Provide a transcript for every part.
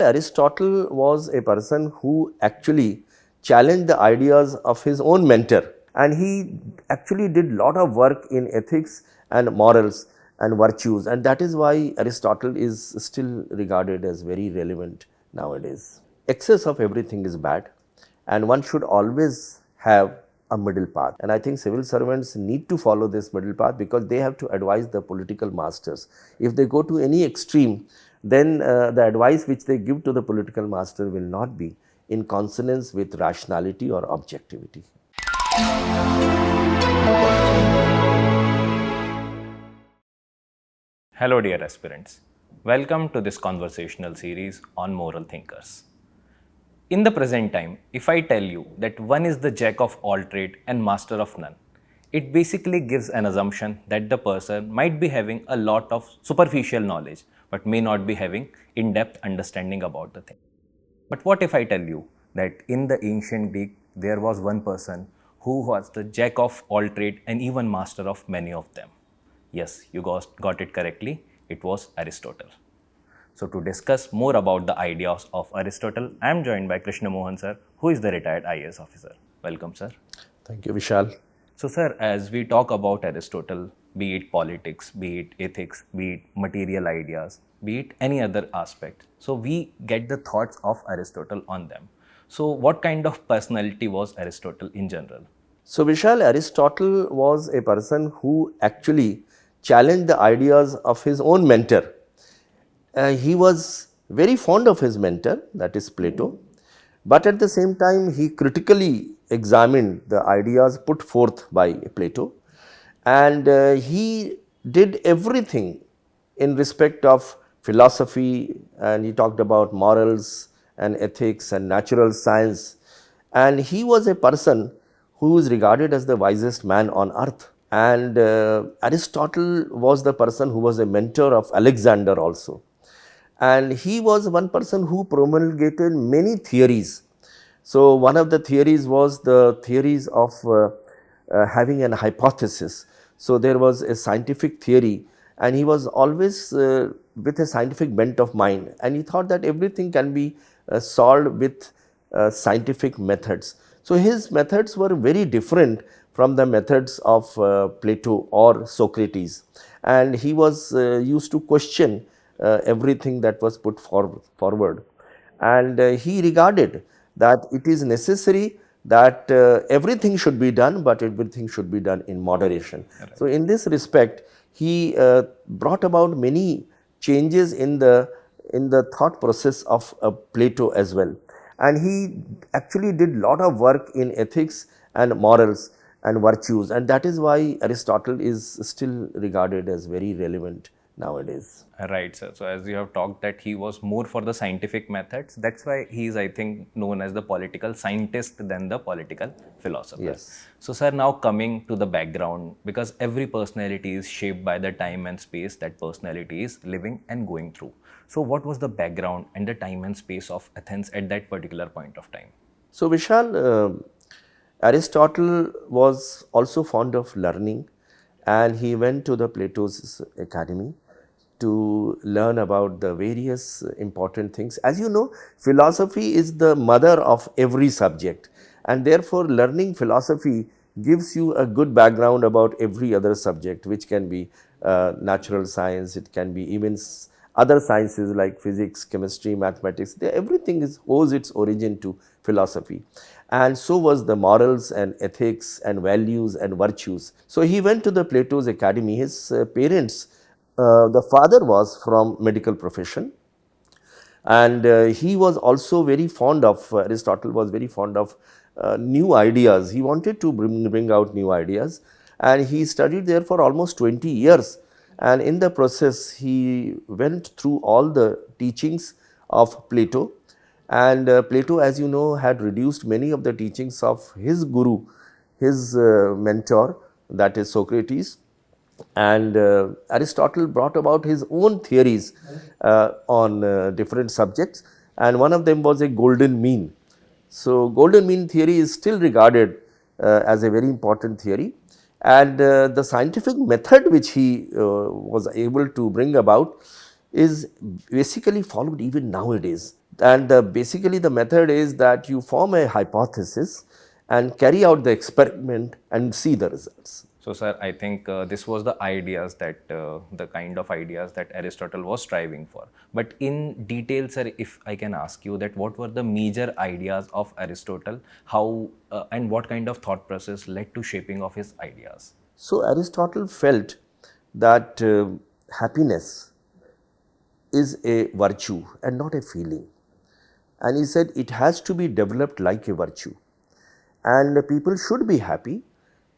Aristotle was a person who actually challenged the ideas of his own mentor, and he actually did lot of work in ethics and morals and virtues, and that is why Aristotle is still regarded as very relevant nowadays. Excess of everything is bad, and one should always have a middle path, and I think civil servants need to follow this middle path because they have to advise the political masters. If they go to any extreme, then the advice which they give to the political master will not be in consonance with rationality or objectivity. Hello dear aspirants, welcome to this conversational series on moral thinkers. In the present time, if I tell you that one is the jack of all trade and master of none, it basically gives an assumption that the person might be having a lot of superficial knowledge but may not be having in-depth understanding about the thing. But what if I tell you that in the ancient Greek there was one person who was the jack of all trade and even master of many of them? Yes, you got it correctly, it was Aristotle. So to discuss more about the ideas of Aristotle, I am joined by Krishna Mohan sir, who is the retired IAS officer. Welcome sir. Thank you, Vishal. So sir, as we talk about Aristotle, be it politics, be it ethics, be it material ideas, be it any other aspect, so we get the thoughts of Aristotle on them. So what kind of personality was Aristotle in general? So Vishal, Aristotle was a person who actually challenged the ideas of his own mentor. He was very fond of his mentor, that is Plato, but at the same time he critically examined the ideas put forth by Plato, and he did everything in respect of philosophy, and he talked about morals and ethics and natural science, and he was a person who is regarded as the wisest man on earth. And Aristotle was the person who was a mentor of Alexander also, and he was one person who promulgated many theories. So one of the theories was the theories of having an hypothesis. So there was a scientific theory, and he was always with a scientific bent of mind, and he thought that everything can be solved with scientific methods. So his methods were very different from the methods of Plato or Socrates, and he was used to question everything that was put forward, and he regarded that it is necessary that everything should be done, but everything should be done in moderation. Right. So in this respect, he brought about many changes in the thought process of Plato as well, and he actually did lot of work in ethics and morals and virtues, and that is why Aristotle is still regarded as very relevant nowadays. Right, sir. So as you have talked that he was more for the scientific methods, that's why he is, I think, known as the political scientist than the political philosopher. Yes. So sir, now coming to the background, because every personality is shaped by the time and space that personality is living and going through. So what was the background and the time and space of Athens at that particular point of time? So Vishal, Aristotle was also fond of learning, and he went to the Plato's academy to learn about the various important things. As you know, philosophy is the mother of every subject, and therefore learning philosophy gives you a good background about every other subject, which can be natural science, it can be even other sciences like physics, chemistry, mathematics. Everything owes its origin to philosophy, and so was the morals and ethics and values and virtues. So he went to the Plato's academy. His parents, the father was from medical profession, and he was also very fond of, Aristotle was very fond of new ideas. He wanted to bring out new ideas, and he studied there for almost 20 years, and in the process he went through all the teachings of Plato, and Plato, as you know, had reduced many of the teachings of his guru, his mentor, that is Socrates, and Aristotle brought about his own theories on different subjects, and one of them was a golden mean. So golden mean theory is still regarded as a very important theory, and the scientific method which he was able to bring about is basically followed even nowadays. And basically the method is that you form a hypothesis and carry out the experiment and see the results. So, sir, I think this was the ideas that the kind of ideas that Aristotle was striving for. But in detail, sir, if I can ask you that what were the major ideas of Aristotle, how and what kind of thought process led to shaping of his ideas? So Aristotle felt that happiness is a virtue and not a feeling. And he said it has to be developed like a virtue. And people should be happy,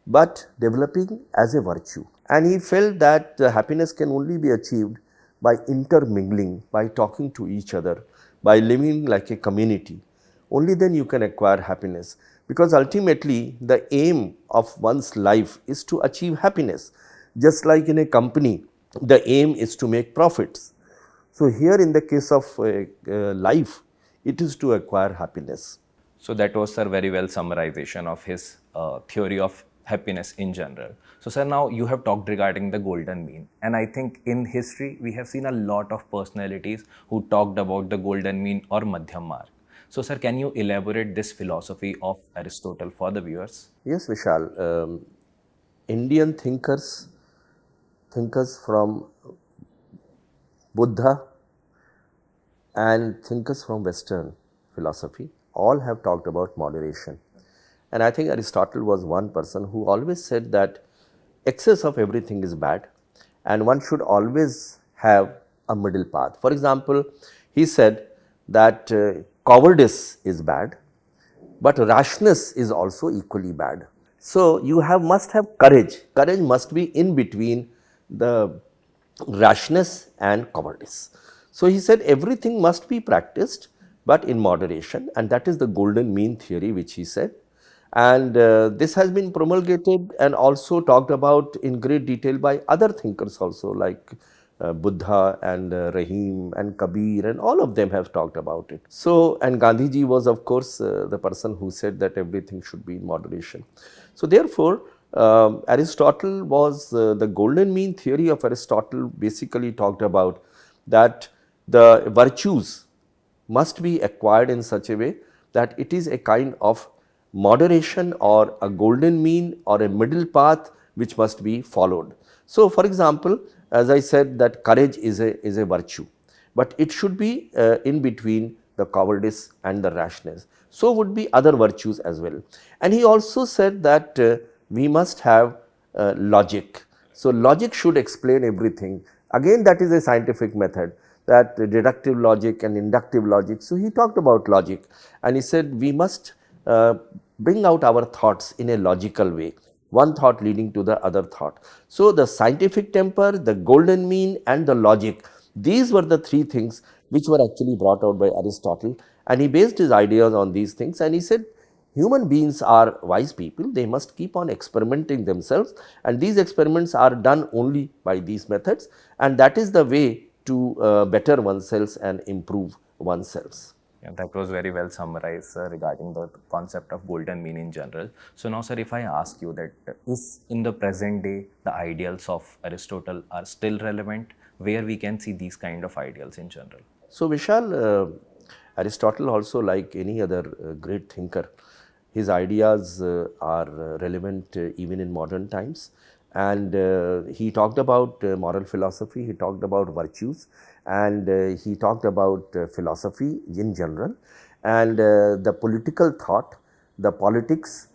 but developing as a virtue. And he felt that happiness can only be achieved by intermingling, by talking to each other, by living like a community. Only then you can acquire happiness, because ultimately the aim of one's life is to achieve happiness. Just like in a company, the aim is to make profits. So here in the case of life, it is to acquire happiness. So that was, sir, very well summarization of his theory of happiness in general. So, sir, now you have talked regarding the golden mean, and I think in history we have seen a lot of personalities who talked about the golden mean or madhyam mark. So, sir, can you elaborate this philosophy of Aristotle for the viewers? Yes, Vishal. Indian thinkers from Buddha and thinkers from Western philosophy all have talked about moderation. And I think Aristotle was one person who always said that excess of everything is bad and one should always have a middle path. For example, he said that cowardice is bad, but rashness is also equally bad. So you must have courage. Courage must be in between the rashness and cowardice. So he said everything must be practiced, but in moderation, and that is the golden mean theory which he said. And this has been promulgated and also talked about in great detail by other thinkers also, like Buddha and Rahim and Kabir, and all of them have talked about it. So, and Gandhiji was of course the person who said that everything should be in moderation. So therefore, Aristotle was the golden mean theory of Aristotle basically talked about that the virtues must be acquired in such a way that it is a kind of moderation or a golden mean or a middle path which must be followed. So, for example, as I said that courage is a virtue, but it should be in between the cowardice and the rashness. So would be other virtues as well. And he also said that we must have logic. So logic should explain everything. Again, that is a scientific method, that deductive logic and inductive logic. So he talked about logic and he said we must bring out our thoughts in a logical way, one thought leading to the other thought. So the scientific temper, the golden mean and the logic, these were the three things which were actually brought out by Aristotle, and he based his ideas on these things. And he said human beings are wise people, they must keep on experimenting themselves, and these experiments are done only by these methods, and that is the way to better oneself and improve oneself. Yeah, that was very well summarized, sir, regarding the concept of golden mean in general. So now, sir, if I ask you that is in the present day the ideals of Aristotle are still relevant, where we can see these kind of ideals in general? So Vishal, Aristotle also, like any other great thinker, his ideas are relevant even in modern times. And he talked about moral philosophy, he talked about virtues, and he talked about philosophy in general. And the political thought, the politics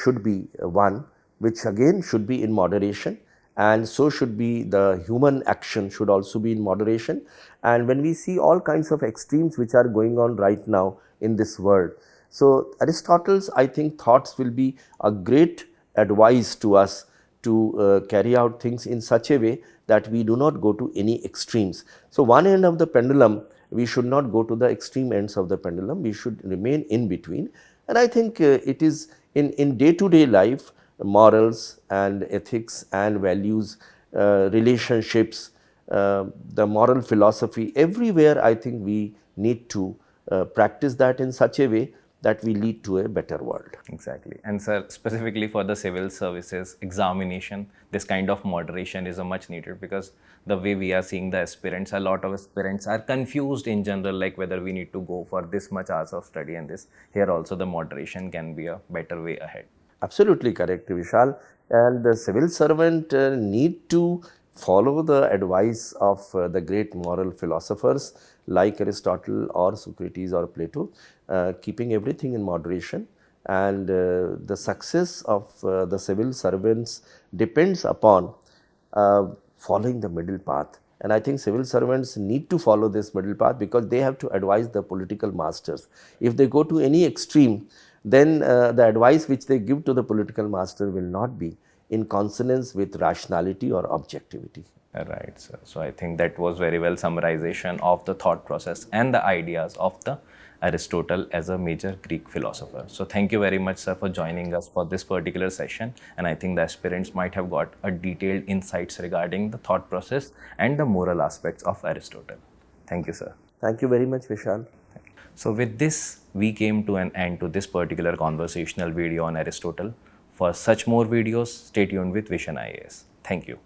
should be one which again should be in moderation, and so should be the human action should also be in moderation. And when we see all kinds of extremes which are going on right now in this world, so Aristotle's, I think, thoughts will be a great advice to us to carry out things in such a way that we do not go to any extremes. So one end of the pendulum, we should not go to the extreme ends of the pendulum, we should remain in between. And I think it is in day-to-day life, morals and ethics and values, relationships, the moral philosophy, everywhere I think we need to practice that in such a way that we lead to a better world. Exactly. And sir, specifically for the civil services examination, this kind of moderation is a much needed, because the way we are seeing the aspirants, a lot of aspirants are confused in general, like whether we need to go for this much hours of study and this. Here also the moderation can be a better way ahead. Absolutely correct, Vishal. And the civil servant need to follow the advice of the great moral philosophers like Aristotle or Socrates or Plato, keeping everything in moderation. And the success of the civil servants depends upon following the middle path. And I think civil servants need to follow this middle path, because they have to advise the political masters. If they go to any extreme, then the advice which they give to the political master will not be in consonance with rationality or objectivity. Right, sir. So I think that was very well summarization of the thought process and the ideas of the Aristotle as a major Greek philosopher. So thank you very much, sir, for joining us for this particular session. And I think the aspirants might have got a detailed insights regarding the thought process and the moral aspects of Aristotle. Thank you, sir. Thank you very much, Vishal. So with this, we came to an end to this particular conversational video on Aristotle. For such more videos, stay tuned with Vision IAS. Thank you.